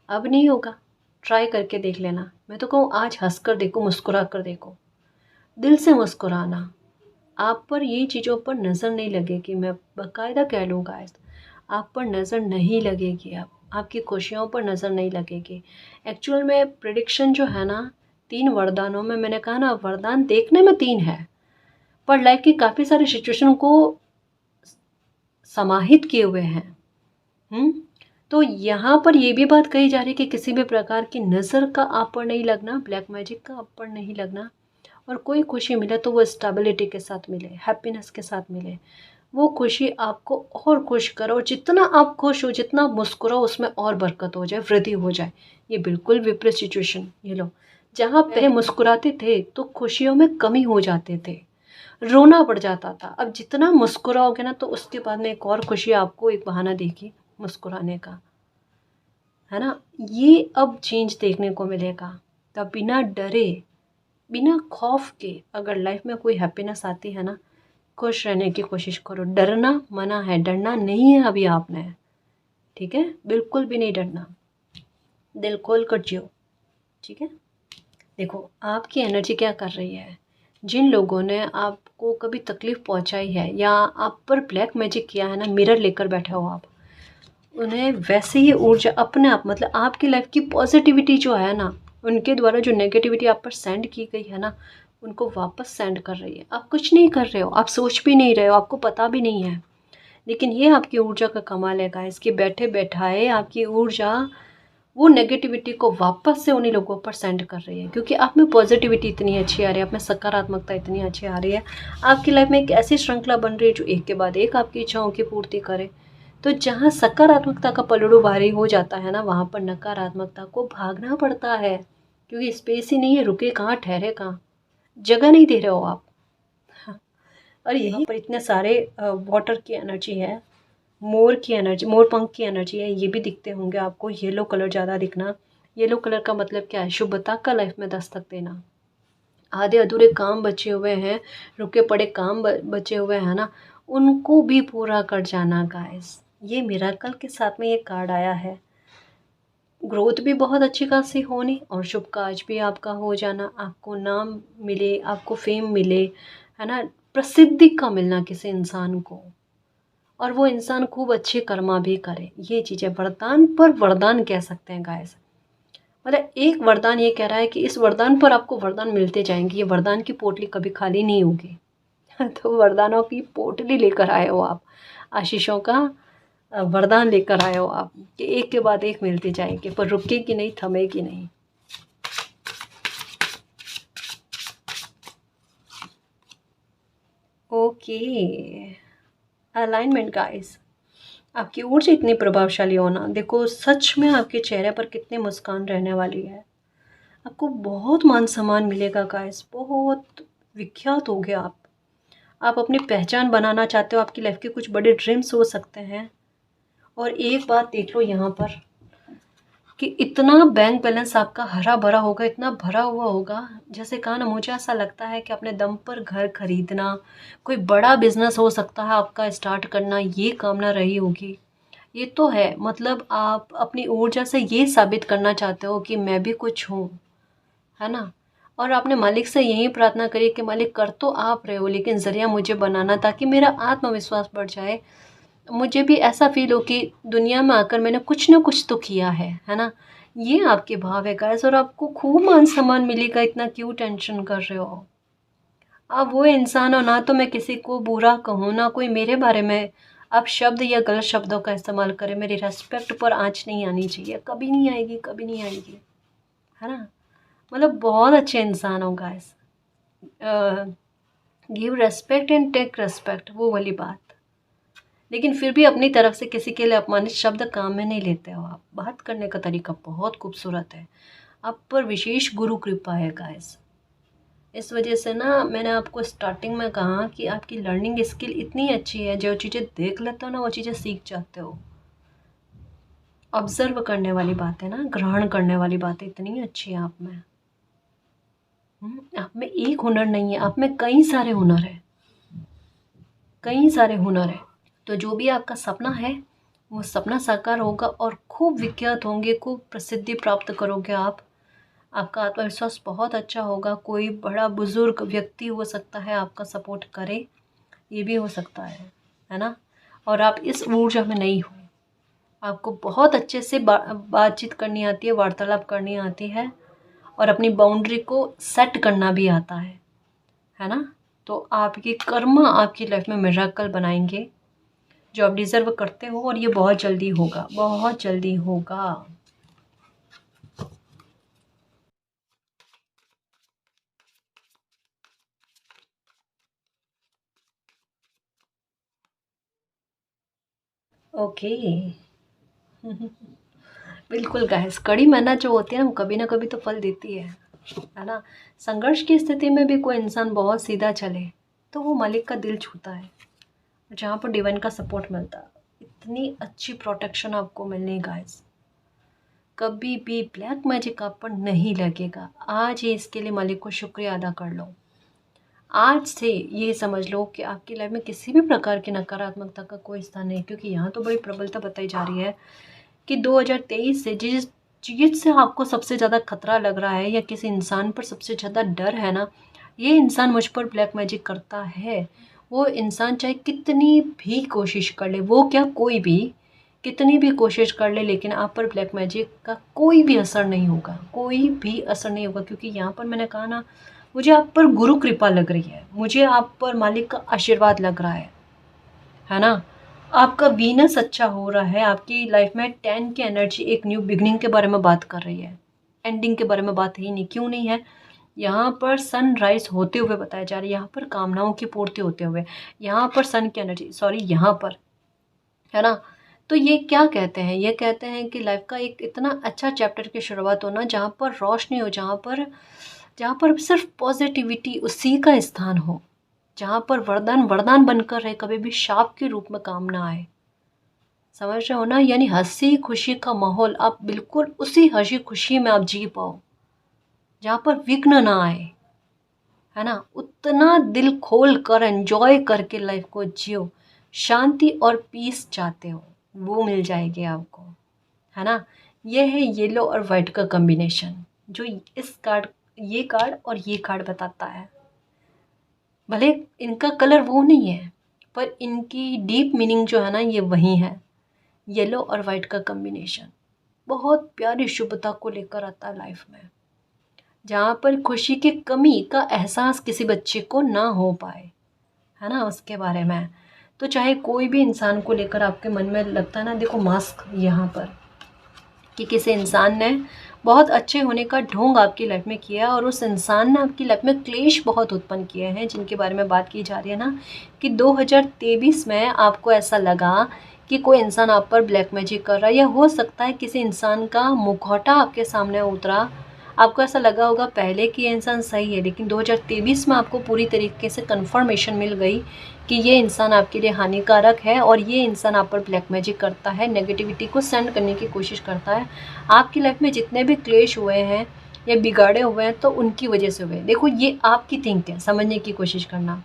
Speaker 1: अब नहीं होगा। ट्राई करके देख लेना, मैं तो कहूँ आज हंस कर देखो, मुस्कुरा कर देखो, दिल से मुस्कुराना, आप पर ये चीज़ों पर नज़र नहीं लगेगी। मैं बाकायदा कह लूँ गाइस, आप पर नज़र नहीं लगेगी, अब आपकी खुशियों पर नज़र नहीं लगेगी। एक्चुअल में प्रिडिक्शन जो है ना, 3 वरदानों में, मैंने कहा ना, वरदान देखने में 3 है, पर लाइफ की काफ़ी सारी सिचुएशन को समाहित किए हुए हैं। तो यहाँ पर ये भी बात कही जा रही है कि किसी भी प्रकार की नज़र का आप पर नहीं लगना, ब्लैक मैजिक का आप पर नहीं लगना, और कोई खुशी मिले तो वो स्टेबिलिटी के साथ मिले, हैप्पीनेस के साथ मिले, वो खुशी आपको और खुश करो, और जितना आप खुश हो, जितना मुस्कुराओ, उसमें और बरकत हो जाए, वृद्धि हो जाए। ये बिल्कुल विपरीत सिचुएशन, ये लो, जहाँ पहले मुस्कुराते थे तो खुशियों में कमी हो जाते थे, रोना पड़ जाता था, अब जितना मुस्कुराओगे ना, तो उसके बाद में एक और खुशी आपको एक बहाना देगी मुस्कुराने का, है ना। ये अब चेंज देखने को मिलेगा। तब बिना डरे, बिना खौफ के, अगर लाइफ में कोई हैप्पीनेस आती है ना, खुश रहने की कोशिश करो। डरना मना है, डरना नहीं है अभी आपने, ठीक है, बिल्कुल भी नहीं डरना, दिल खोल कर जियो, ठीक है। देखो आपकी एनर्जी क्या कर रही है, जिन लोगों ने आपको कभी तकलीफ़ पहुंचाई है, या आप पर ब्लैक मैजिक किया है ना, मिरर लेकर बैठे हो आप, उन्हें वैसे ही ऊर्जा अपने आप, मतलब आपकी लाइफ की पॉजिटिविटी जो है ना, उनके द्वारा जो नेगेटिविटी आप पर सेंड की गई है ना, उनको वापस सेंड कर रही है। आप कुछ नहीं कर रहे हो, आप सोच भी नहीं रहे हो, आपको पता भी नहीं है, लेकिन ये आपकी ऊर्जा का कमाल है गाइस, इसके बैठे बैठाए आपकी ऊर्जा वो नेगेटिविटी को वापस से उन्हीं लोगों पर सेंड कर रही है, क्योंकि आप में पॉजिटिविटी इतनी अच्छी आ रही है, आप में सकारात्मकता इतनी अच्छी आ रही है, आपकी लाइफ में एक ऐसी श्रृंखला बन रही है जो एक के बाद एक आपकी इच्छाओं की पूर्ति करे। तो जहाँ सकारात्मकता का पलड़ू भारी हो जाता है ना, वहाँ पर नकारात्मकता को भागना पड़ता है, क्योंकि स्पेस ही नहीं है, रुके कहाँ, ठहरे कहाँ, जगह नहीं दे रहे हो आप। हाँ, और यहीं पर इतने सारे वाटर की एनर्जी है, मोर की एनर्जी, मोर पंख की एनर्जी है, ये भी दिखते होंगे आपको। येलो कलर ज़्यादा दिखना, येलो कलर का मतलब क्या है, शुभता का लाइफ में दस्तक देना। आधे अधूरे काम बचे हुए हैं, रुके पड़े काम बचे हुए हैं ना, उनको भी पूरा कर जाना गाइस। ये मिरेकल के साथ में ये कार्ड आया है। ग्रोथ भी बहुत अच्छी खासी होनी, और शुभ कार्य भी आपका हो जाना, आपको नाम मिले, आपको फेम मिले, है ना, प्रसिद्धि का मिलना किसी इंसान को, और वो इंसान खूब अच्छे कर्मा भी करे। ये चीज़ें वरदान पर वरदान कह सकते हैं गाइस। मतलब एक वरदान ये कह रहा है कि इस वरदान पर आपको वरदान मिलते जाएंगे, ये वरदान की पोटली कभी खाली नहीं होगी। तो वरदानों की पोटली लेकर आए हो आप, आशीषों का वरदान लेकर आए हो आप कि एक के बाद एक मिलते जाएंगे, पर रुकेगी नहीं, थमेगी नहीं। ओके, अलाइनमेंट गाइस, आपकी ऊर्जा इतनी प्रभावशाली होना, देखो सच में आपके चेहरे पर कितनी मुस्कान रहने वाली है। आपको बहुत मान सम्मान मिलेगा गाइस, बहुत विख्यात हो गया आप अपनी पहचान बनाना चाहते हो, आपकी लाइफ के कुछ बड़े ड्रीम्स हो सकते हैं। और एक बात देख लो यहाँ पर कि इतना बैंक बैलेंस आपका हरा भरा होगा, इतना भरा हुआ होगा, जैसे कहा ना, मुझे ऐसा लगता है कि अपने दम पर घर खरीदना, कोई बड़ा बिजनेस हो सकता है आपका स्टार्ट करना, ये कामना रही होगी। ये तो है, मतलब आप अपनी ऊर्जा से ये साबित करना चाहते हो कि मैं भी कुछ हूँ, है ना। और आपने मालिक से यही प्रार्थना करी कि मालिक कर तो आप रहे हो, लेकिन ज़रिया मुझे बनाना, ताकि मेरा आत्मविश्वास बढ़ जाए, मुझे भी ऐसा फील हो कि दुनिया में आकर मैंने कुछ ना कुछ तो किया है ना। ये आपके भाव है गाइस, और आपको खूब मान सम्मान मिलेगा, इतना क्यों टेंशन कर रहे हो। आप वो इंसान हो ना, तो मैं किसी को बुरा कहूँ ना कोई मेरे बारे में आप शब्द या गलत शब्दों का इस्तेमाल करें, मेरी रेस्पेक्ट पर आँच नहीं आनी चाहिए, कभी नहीं आएगी, कभी नहीं आएगी, है ना। मतलब बहुत अच्छे इंसान हो guys, give respect and take respect, वो वाली बात। लेकिन फिर भी अपनी तरफ से किसी के लिए अपमानित शब्द काम में नहीं लेते हो आप, बात करने का तरीका बहुत खूबसूरत है, आप पर विशेष गुरु कृपा है गाइस। इस वजह से ना मैंने आपको स्टार्टिंग में कहा कि आपकी लर्निंग स्किल इतनी अच्छी है, जो चीज़ें देख लेते हो ना वो चीज़ें सीख जाते हो। ऑब्जर्व करने वाली बात है ना, ग्रहण करने वाली बात इतनी अच्छी है आप में। आप में एक हुनर नहीं है, आप में कई सारे हुनर है, कई सारे हुनर है। तो जो भी आपका सपना है वो सपना साकार होगा और खूब विख्यात होंगे, खूब प्रसिद्धि प्राप्त करोगे आप। आपका आत्मविश्वास बहुत अच्छा होगा, कोई बड़ा बुजुर्ग व्यक्ति हो सकता है आपका सपोर्ट करे, ये भी हो सकता है ना। और आप इस ऊर्जा में नहीं हो, आपको बहुत अच्छे से बातचीत करनी आती है, वार्तालाप करनी आती है, और अपनी बाउंड्री को सेट करना भी आता है ना। तो आपके कर्म आपकी लाइफ में मिराकल बनाएंगे, जो आप डिज़र्व करते हो, और ये बहुत जल्दी होगा, बहुत जल्दी होगा। ओके। बिल्कुल गाइस, कड़ी मेहनत जो होती है ना वो कभी ना कभी तो फल देती है ना। संघर्ष की स्थिति में भी कोई इंसान बहुत सीधा चले तो वो मालिक का दिल छूता है, जहाँ पर डिवाइन का सपोर्ट मिलता है, इतनी अच्छी प्रोटेक्शन आपको मिलनी गाइस, कभी भी ब्लैक मैजिक आप पर नहीं लगेगा। आज ही इसके लिए मालिक को शुक्रिया अदा कर लो। आज से ये समझ लो कि आपकी लाइफ में किसी भी प्रकार की नकारात्मकता का कोई स्थान नहीं, क्योंकि यहाँ तो बड़ी प्रबलता बताई जा रही है कि 2023 से जिस चीज़ से आपको सबसे ज़्यादा खतरा लग रहा है, या किसी इंसान पर सबसे ज़्यादा डर है ना, ये इंसान मुझ पर ब्लैक मैजिक करता है। वो इंसान चाहे कितनी भी कोशिश कर ले, वो क्या कोई भी कितनी भी कोशिश कर ले, लेकिन आप पर ब्लैक मैजिक का कोई भी असर नहीं होगा, कोई भी असर नहीं होगा। क्योंकि यहाँ पर मैंने कहा ना, मुझे आप पर गुरु कृपा लग रही है, मुझे आप पर मालिक का आशीर्वाद लग रहा है ना। आपका वीनस अच्छा हो रहा है, आपकी लाइफ में 10 की एनर्जी एक न्यू बिगनिंग के बारे में बात कर रही है, एंडिंग के बारे में बात ही नहीं, क्यों नहीं है। यहाँ पर सनराइज होते हुए बताया जा रहा है, यहाँ पर कामनाओं की पूर्ति होते हुए, यहाँ पर सन की एनर्जी, सॉरी यहाँ पर, है ना। तो ये क्या कहते हैं, ये कहते हैं कि लाइफ का एक इतना अच्छा चैप्टर की शुरुआत हो ना, जहाँ पर रोशनी हो, जहाँ पर सिर्फ पॉजिटिविटी उसी का स्थान हो, जहाँ पर वरदान वरदान बनकर रहे, कभी भी शाप के रूप में काम ना आए। समझ रहे हो ना, यानी हंसी खुशी का माहौल, आप बिल्कुल उसी हंसी खुशी में आप जी पाओ, जहाँ पर विघ्न ना आए, है ना। उतना दिल खोल कर एंजॉय करके लाइफ को जियो, शांति और पीस चाहते हो वो मिल जाएगी आपको, है ना। ये है येलो और वाइट का कॉम्बिनेशन, जो इस कार्ड, ये कार्ड और ये कार्ड बताता है। भले इनका कलर वो नहीं है, पर इनकी डीप मीनिंग जो है ना, ये वही है। येलो और वाइट का कॉम्बिनेशन बहुत प्यारी शुभता को लेकर आता है लाइफ में, जहाँ पर खुशी की कमी का एहसास किसी बच्चे को ना हो पाए, है ना, उसके बारे में। तो चाहे कोई भी इंसान को लेकर आपके मन में लगता है ना, देखो मास्क यहाँ पर कि किसी इंसान ने बहुत अच्छे होने का ढोंग आपकी लाइफ में किया और उस इंसान ने आपकी लाइफ में क्लेश बहुत उत्पन्न किए हैं, जिनके बारे में बात की जा रही है ना कि 2023 में आपको ऐसा लगा कि कोई इंसान आप पर ब्लैक मैजिक कर रहा है, या हो सकता है किसी इंसान का मुखौटा आपके सामने उतरा। आपको ऐसा लगा होगा पहले कि ये इंसान सही है, लेकिन 2023 में आपको पूरी तरीके से कन्फर्मेशन मिल गई कि ये इंसान आपके लिए हानिकारक है और ये इंसान आप पर ब्लैक मैजिक करता है, नेगेटिविटी को सेंड करने की कोशिश करता है। आपकी लाइफ में जितने भी क्लेश हुए हैं या बिगाड़े हुए हैं तो उनकी वजह से हुए। देखो ये आपकी थिंक है, समझने की कोशिश करना।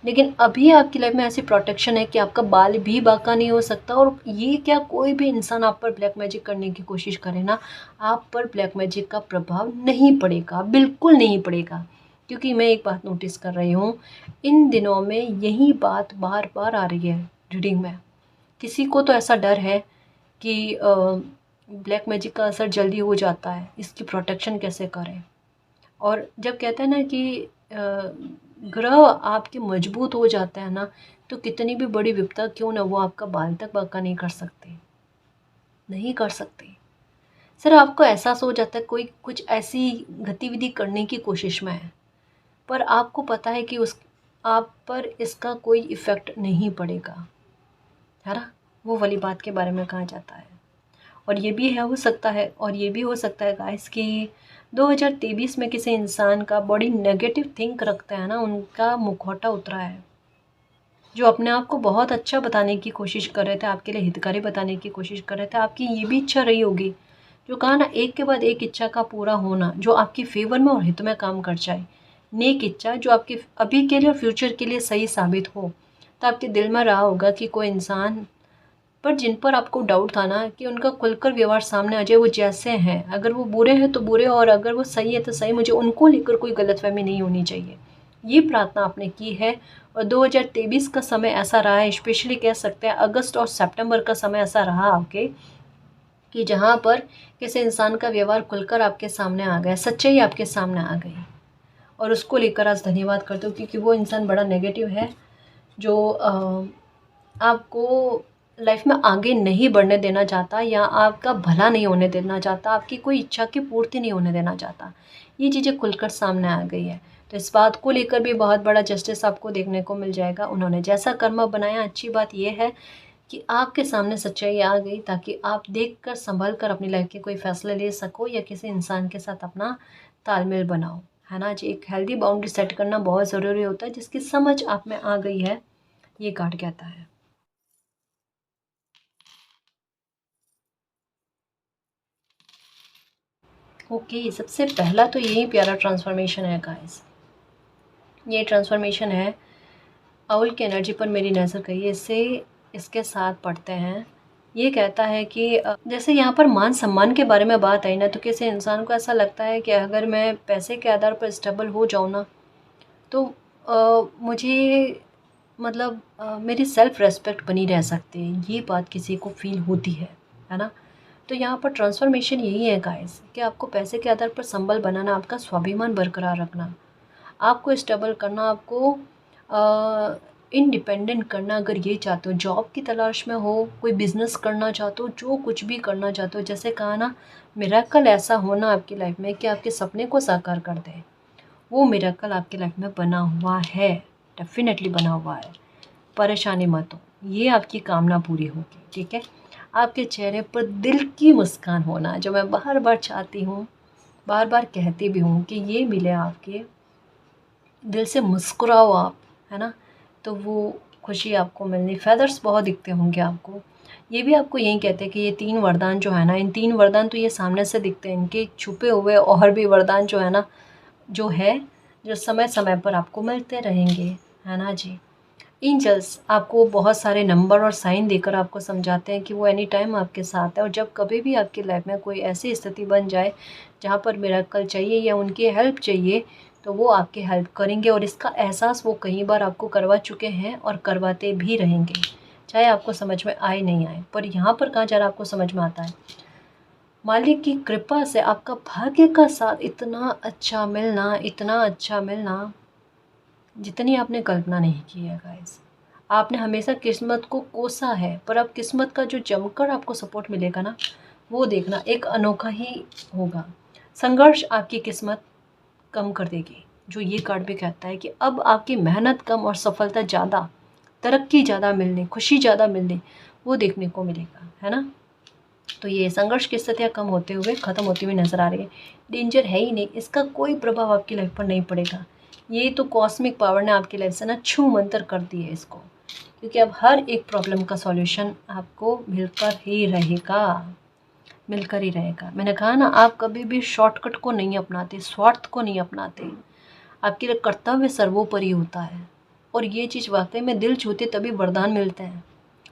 Speaker 1: लेकिन अभी आपकी लाइफ में ऐसी प्रोटेक्शन है कि आपका बाल भी बाका नहीं हो सकता, और ये क्या कोई भी इंसान आप पर ब्लैक मैजिक करने की कोशिश करे ना, आप पर ब्लैक मैजिक का प्रभाव नहीं पड़ेगा, बिल्कुल नहीं पड़ेगा। क्योंकि मैं एक बात नोटिस कर रही हूँ, इन दिनों में यही बात बार बार आ रही है रीडिंग में। किसी को तो ऐसा डर है कि ब्लैक मैजिक का असर जल्दी हो जाता है, इसकी प्रोटेक्शन कैसे करें। और जब कहते हैं ना कि ग्रह आपके मजबूत हो जाते हैं ना, तो कितनी भी बड़ी विपदा क्यों ना वो आपका बाल तक बाका नहीं कर सकते, नहीं कर सकते। सर आपको एहसास हो जाता है कोई कुछ ऐसी गतिविधि करने की कोशिश में है, पर आपको पता है कि उस आप पर इसका कोई इफ़ेक्ट नहीं पड़ेगा, है ना। वो वाली बात के बारे में कहा जाता है। और ये भी है, हो सकता है, और ये भी हो सकता है गाइस कि 2023 में किसी इंसान का बड़ी नेगेटिव थिंक रखता है ना, उनका मुखौटा उतरा है, जो अपने आप को बहुत अच्छा बताने की कोशिश कर रहे थे, आपके लिए हितकारी बताने की कोशिश कर रहे थे। आपकी ये भी इच्छा रही होगी, जो कहा ना एक के बाद एक इच्छा का पूरा होना, जो आपकी फेवर में और हित में काम कर जाए। नेक इच्छा जो आपके अभी के लिए और फ्यूचर के लिए सही साबित हो। तो आपके दिल में रहा होगा कि कोई इंसान पर जिन पर आपको डाउट था ना कि उनका खुलकर व्यवहार सामने आ जाए, वो जैसे हैं, अगर वो बुरे हैं तो बुरे, और अगर वो सही है तो सही, मुझे उनको लेकर कोई गलतफहमी नहीं होनी चाहिए। ये प्रार्थना आपने की है। और 2023 का समय ऐसा रहा है, स्पेशली कह सकते हैं अगस्त और सितंबर का समय ऐसा रहा आपके, कि जहाँ पर किसी इंसान का व्यवहार खुलकर आपके सामने आ गया, सच्चाई आपके सामने आ गई, और उसको लेकर आज धन्यवाद करते हो, क्योंकि वो इंसान बड़ा नेगेटिव है, जो आपको लाइफ में आगे नहीं बढ़ने देना चाहता, या आपका भला नहीं होने देना चाहता, आपकी कोई इच्छा की पूर्ति नहीं होने देना चाहता। ये चीज़ें खुलकर सामने आ गई है। तो इस बात को लेकर भी बहुत बड़ा जस्टिस आपको देखने को मिल जाएगा। उन्होंने जैसा कर्म बनाया, अच्छी बात यह है कि आपके सामने सच्चाई आ गई, ताकि आप देख कर संभल कर अपनी लाइफ के कोई फैसले ले सको, या किसी इंसान के साथ अपना तालमेल बनाओ, है ना जी। एक हेल्दी बाउंड्री सेट करना बहुत ज़रूरी होता है, जिसकी समझ आप में आ गई है, ये कार्ड कहता है। ओके, सबसे पहला तो यही प्यारा ट्रांसफॉर्मेशन है गाइस। ये ट्रांसफॉर्मेशन है, आउल की एनर्जी पर मेरी नज़र गई है, इससे इसके साथ पढ़ते हैं। ये कहता है कि जैसे यहाँ पर मान सम्मान के बारे में बात आई ना, तो किसी इंसान को ऐसा लगता है कि अगर मैं पैसे के आधार पर स्टेबल हो जाऊँ ना, तो मुझे मतलब मेरी सेल्फ रेस्पेक्ट बनी रह सकती है, ये बात किसी को फील होती है ना। तो यहाँ पर ट्रांसफॉर्मेशन यही है गाइस, कि आपको पैसे के आधार पर संबल बनाना, आपका स्वाभिमान बरकरार रखना, आपको स्टेबल करना, आपको इंडिपेंडेंट करना। अगर ये चाहते हो, जॉब की तलाश में हो, कोई बिजनेस करना चाहते हो, जो कुछ भी करना चाहते हो, जैसे कहा ना, मिरेकल ऐसा होना आपकी लाइफ में कि आपके सपने को साकार कर दे, वो मिरेकल आपकी लाइफ में बना हुआ है, डेफिनेटली बना हुआ है। परेशानी मत हो, ये आपकी कामना पूरी होगी, ठीक है। आपके चेहरे पर दिल की मुस्कान होना, जो मैं बार बार चाहती हूँ, बार बार कहती भी हूँ कि ये मिले आपके दिल से, मुस्कुराओ आप, है ना, तो वो खुशी आपको मिलनी। फेदर्स बहुत दिखते होंगे आपको। ये भी आपको यही कहते हैं कि ये 3 वरदान जो है ना, इन 3 वरदान तो ये सामने से दिखते हैं, इनके छुपे हुए और भी वरदान जो है ना, जो है, जो समय समय पर आपको मिलते रहेंगे, है ना जी। एंजल्स आपको बहुत सारे नंबर और साइन देकर आपको समझाते हैं कि वो एनी टाइम आपके साथ है, और जब कभी भी आपकी लाइफ में कोई ऐसी स्थिति बन जाए जहाँ पर मिरेकल चाहिए या उनकी हेल्प चाहिए, तो वो आपकी हेल्प करेंगे। और इसका एहसास वो कई बार आपको करवा चुके हैं और करवाते भी रहेंगे, चाहे आपको समझ में आए नहीं आए। पर यहाँ पर कहाँ जा रहा आपको समझ में आता है, मालिक की कृपा से आपका भाग्य का साथ इतना अच्छा मिलना, इतना अच्छा मिलना, जितनी आपने कल्पना नहीं की है गाइस। आपने हमेशा किस्मत को कोसा है, पर अब किस्मत का जो जमकर आपको सपोर्ट मिलेगा ना, वो देखना एक अनोखा ही होगा। संघर्ष आपकी किस्मत कम कर देगी। जो ये कार्ड भी कहता है कि अब आपकी मेहनत कम और सफलता ज़्यादा, तरक्की ज़्यादा मिलने, खुशी ज़्यादा मिलने, वो देखने को मिलेगा, है ना। तो ये संघर्ष की स्थितियाँ कम होते हुए ख़त्म होती हुई नज़र आ रही है। डेंजर है ही नहीं, इसका कोई प्रभाव आपकी लाइफ पर नहीं पड़ेगा। ये तो कॉस्मिक पावर ने आपकी लाइफ से ना छू मंतर कर दी है इसको, क्योंकि अब हर एक प्रॉब्लम का सॉल्यूशन आपको मिलकर ही रहेगा। मैंने कहा ना, आप कभी भी शॉर्टकट को नहीं अपनाते, स्वार्थ को नहीं अपनाते। आपके लिए कर्तव्य सर्वोपरि होता है, और ये चीज़ वाकई में दिल छूते तभी वरदान मिलते हैं।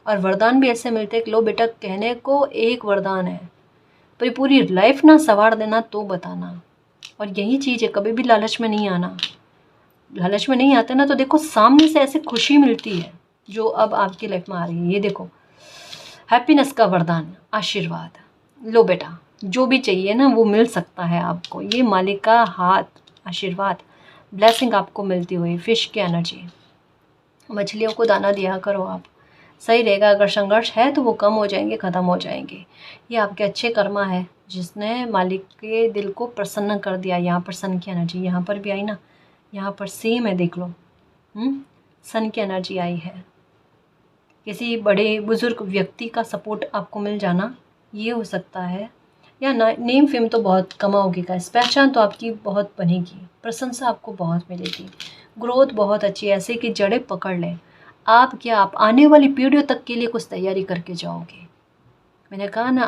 Speaker 1: और वरदान भी ऐसे मिलते हैं कि लो बेटा, कहने को एक वरदान है, पर पूरी लाइफ ना संवार देना तो बताना। और यही चीज़ है, कभी भी लालच में नहीं आना। लालच में नहीं आते ना, तो देखो सामने से ऐसे खुशी मिलती है जो अब आपकी लाइफ में आ रही है। ये देखो, हैप्पीनेस का वरदान, आशीर्वाद। लो बेटा, जो भी चाहिए ना वो मिल सकता है आपको। ये मालिक का हाथ, आशीर्वाद, ब्लेसिंग आपको मिलती हुई। फिश की एनर्जी, मछलियों को दाना दिया करो आप, सही रहेगा। अगर संघर्ष है तो वो कम हो जाएंगे, ख़त्म हो जाएंगे। ये आपके अच्छे कर्मा है जिसने मालिक के दिल को प्रसन्न कर दिया। यहाँ पर सन की एनर्जी यहाँ पर भी आई ना, यहाँ पर सेम है, देख लो। सन की एनर्जी आई है। किसी बड़े बुजुर्ग व्यक्ति का सपोर्ट आपको मिल जाना, ये हो सकता है। या नेम फेम तो बहुत कमाओगे गाइस, पहचान तो आपकी बहुत बनेगी, प्रशंसा आपको बहुत मिलेगी, ग्रोथ बहुत अच्छी है, ऐसे कि जड़ें पकड़ लें। आप आने वाली पीढ़ियों तक के लिए कुछ तैयारी करके जाओगे। मैंने कहा ना,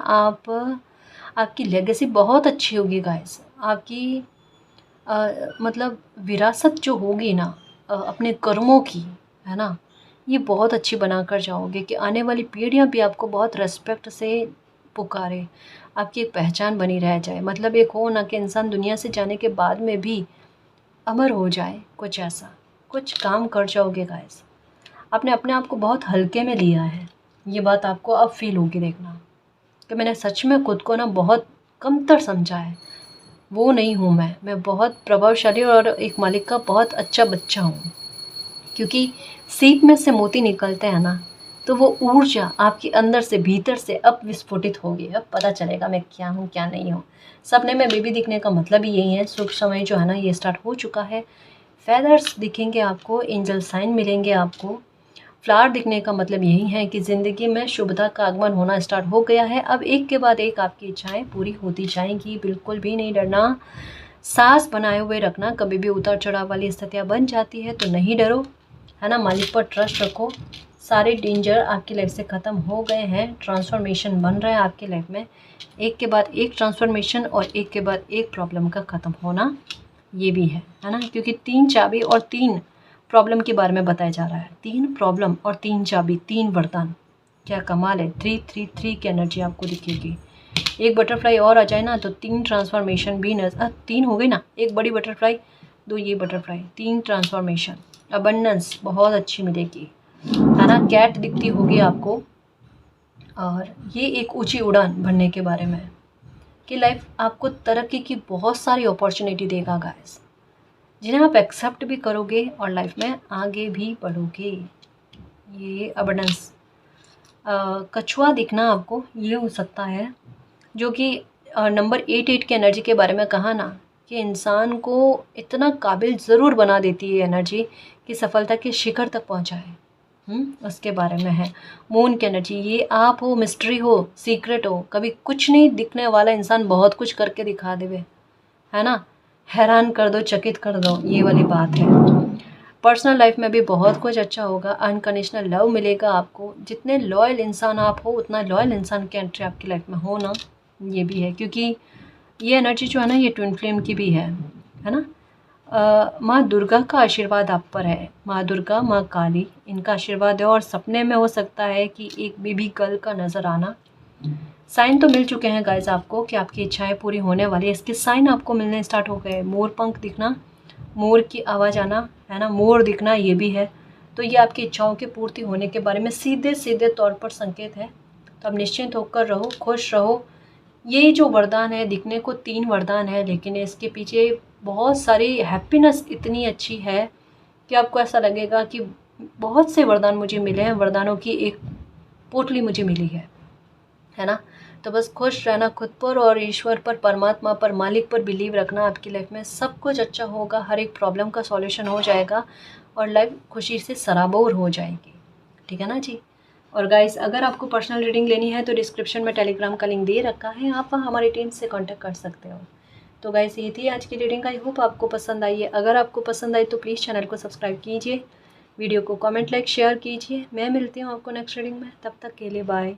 Speaker 1: आपकी लेगेसी बहुत अच्छी होगी गाइस। आपकी मतलब विरासत जो होगी ना अपने कर्मों की, है ना, ये बहुत अच्छी बनाकर जाओगे कि आने वाली पीढ़ियाँ भी आपको बहुत रेस्पेक्ट से पुकारे, आपकी एक पहचान बनी रह जाए। मतलब एक हो ना कि इंसान दुनिया से जाने के बाद में भी अमर हो जाए, कुछ ऐसा कुछ काम कर जाओगे गाइस। आपने अपने आप को बहुत हल्के में लिया है, ये बात आपको अब फील होगी। देखना कि मैंने सच में खुद को ना बहुत कमतर समझा है। वो नहीं हूँ मैं बहुत प्रभावशाली और एक मालिक का बहुत अच्छा बच्चा हूँ। क्योंकि सीप में से मोती निकलते हैं ना, तो वो ऊर्जा आपके अंदर से, भीतर से अब विस्फोटित होगी। अब पता चलेगा मैं क्या हूँ क्या नहीं हूँ। सपने में बेबी दिखने का मतलब ही यही है। सुख समय जो है ना, ये स्टार्ट हो चुका है। फेदर्स दिखेंगे आपको, एंजल साइन मिलेंगे आपको। फ्लावर दिखने का मतलब यही है कि ज़िंदगी में शुभता का आगमन होना स्टार्ट हो गया है। अब एक के बाद एक आपकी इच्छाएं पूरी होती जाएंगी। बिल्कुल भी नहीं डरना, साहस बनाए हुए रखना। कभी भी उतार चढ़ाव वाली स्थितियाँ बन जाती है तो नहीं डरो, है ना। मालिक पर ट्रस्ट रखो। सारे डेंजर आपकी लाइफ से ख़त्म हो गए हैं। ट्रांसफॉर्मेशन बन रहा है आपकी लाइफ में, एक के बाद एक ट्रांसफॉर्मेशन और एक के बाद एक प्रॉब्लम का ख़त्म होना, ये भी है ना। क्योंकि 3 चाबी और 3 प्रॉब्लम के बारे में बताया जा रहा है। 3 प्रॉब्लम और 3 चाबी, 3 वरदान, क्या कमाल है। 333 की एनर्जी आपको दिखेगी। एक बटरफ्लाई और आ जाए ना तो 3 ट्रांसफॉर्मेशन भी 3 हो गई ना। एक बड़ी बटरफ्लाई, 2 ये बटरफ्लाई, 3 ट्रांसफॉर्मेशन। अबंडेंस बहुत अच्छी मिलेगी, है ना। कैट दिखती होगी आपको। और ये एक ऊंची उड़ान भरने के बारे में कि लाइफ आपको तरक्की की बहुत सारी अपॉर्चुनिटी देगा गाइस, जिन्हें आप एक्सेप्ट भी करोगे और लाइफ में आगे भी बढ़ोगे। ये अबंडेंस। कछुआ दिखना आपको, ये हो सकता है, जो कि नंबर 8 की एनर्जी के बारे में कहा ना, कि इंसान को इतना काबिल ज़रूर बना देती है एनर्जी कि सफलता के शिखर तक पहुंचाए। उसके बारे में है। मून की एनर्जी, ये आप हो, मिस्ट्री हो, सीक्रेट हो, कभी कुछ नहीं दिखने वाला इंसान बहुत कुछ करके दिखा देवे, है ना। हैरान कर दो, चकित कर दो, ये वाली बात है। पर्सनल लाइफ में भी बहुत कुछ अच्छा होगा। अनकंडीशनल लव मिलेगा आपको। जितने लॉयल इंसान आप हो, उतना लॉयल इंसान की एंट्री आपकी लाइफ में हो ना, ये भी है। क्योंकि ये एनर्जी जो है ना, ये ट्विन फ्लेम की भी है ना। माँ दुर्गा का आशीर्वाद आप पर है। माँ दुर्गा, माँ काली, इनका आशीर्वाद है। और सपने में हो सकता है कि एक बेबी गर्ल का नज़र आना। साइन तो मिल चुके हैं गाइस आपको कि आपकी इच्छाएं पूरी होने वाली है। इसके साइन आपको मिलने स्टार्ट हो गए। मोर पंख दिखना, मोर की आवाज़ आना, है ना, मोर दिखना, ये भी है। तो ये आपकी इच्छाओं की पूर्ति होने के बारे में सीधे सीधे तौर पर संकेत है। तो अब निश्चिंत होकर रहो, खुश रहो। ये जो वरदान है, दिखने को 3 वरदान है, लेकिन इसके पीछे बहुत सारी हैप्पीनेस इतनी अच्छी है कि आपको ऐसा लगेगा कि बहुत से वरदान मुझे मिले हैं, वरदानों की एक पोटली मुझे मिली है ना। तो बस खुश रहना खुद पर और ईश्वर पर, परमात्मा पर, मालिक पर बिलीव रखना। आपकी लाइफ में सब कुछ अच्छा होगा, हर एक प्रॉब्लम का सॉल्यूशन हो जाएगा और लाइफ खुशी से सराबोर हो जाएगी। ठीक है ना जी। और गाइस, अगर आपको पर्सनल रीडिंग लेनी है तो डिस्क्रिप्शन में टेलीग्राम का लिंक दे रखा है, आप वहाँ हमारी टीम से कांटेक्ट कर सकते हो। तो गाइस, ये थी आज की रीडिंग। आई होप आपको पसंद आई है। अगर आपको पसंद आई तो प्लीज़ चैनल को सब्सक्राइब कीजिए, वीडियो को कमेंट, लाइक, शेयर कीजिए। मैं मिलती हूँ आपको नेक्स्ट रीडिंग में, तब तक के लिए बाय।